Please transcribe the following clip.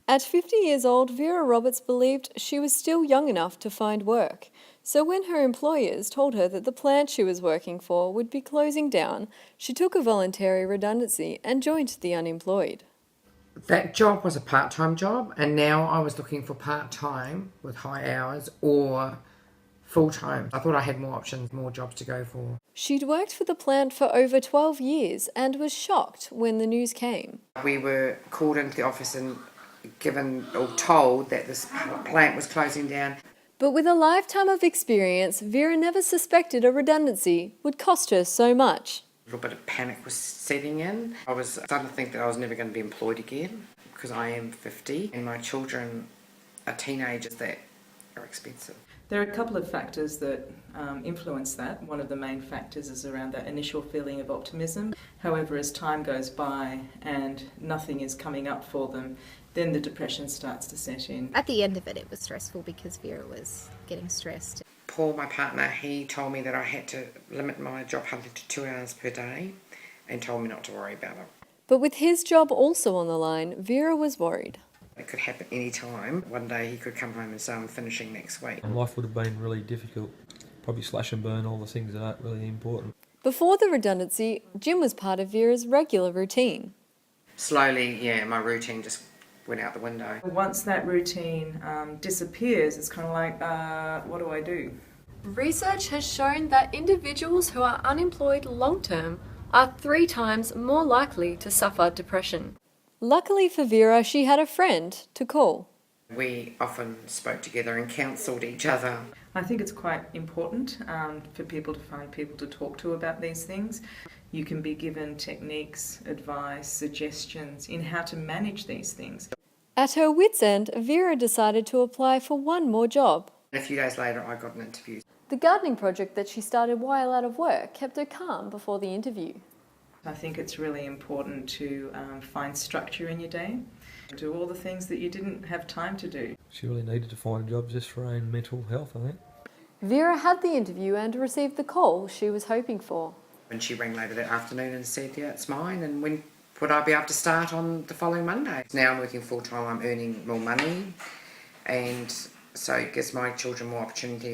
At 50 years old, Vera Roberts believed she was still young enough to find work. So when her employers told her that the plant she was working for would be closing down, she took a voluntary redundancy and joined the unemployed. That job was a part-time job, and now I was looking for part-time with high hours or full-time. I thought I had more options, more jobs to go for. She'd worked for the plant for over 12 years and was shocked when the news came. We were called into the office and given or told that this plant was closing down. But with a lifetime of experience, Vera never suspected a redundancy would cost her so much. A little bit of panic was setting in. I was starting to think that I was never going to be employed again because I am 50 and my children are teenagers that are expensive. There are a couple of factors that influence that. One of the main factors is around that initial feeling of optimism. However, as time goes by and nothing is coming up for them, then the depression starts to set in. At the end of it, it was stressful because Vera was getting stressed. Paul, my partner, he told me that I had to limit my job hunting to 2 hours per day and told me not to worry about it. But with his job also on the line, Vera was worried. It could happen any time. One day he could come home and say, I'm finishing next week. Life would have been really difficult. Probably slash and burn, all the things that aren't really important. Before the redundancy, gym was part of Vera's regular routine. Slowly, my routine just went out the window. Once that routine disappears, it's kind of like, what do I do? Research has shown that individuals who are unemployed long-term are 3 times more likely to suffer depression. Luckily for Vera, she had a friend to call. We often spoke together and counselled each other. I think it's quite important for people to find people to talk to about these things. You can be given techniques, advice, suggestions in how to manage these things. At her wit's end, Vera decided to apply for one more job. A few days later, I got an interview. The gardening project that she started while out of work kept her calm before the interview. I think it's really important to find structure in your day, do all the things that you didn't have time to do. She really needed to find a job just for her own mental health, I think. Vera had the interview and received the call she was hoping for. And she rang later that afternoon and said, yeah, it's mine, and when would I be able to start on the following Monday? Now I'm working full-time, I'm earning more money, and so it gives my children more opportunities.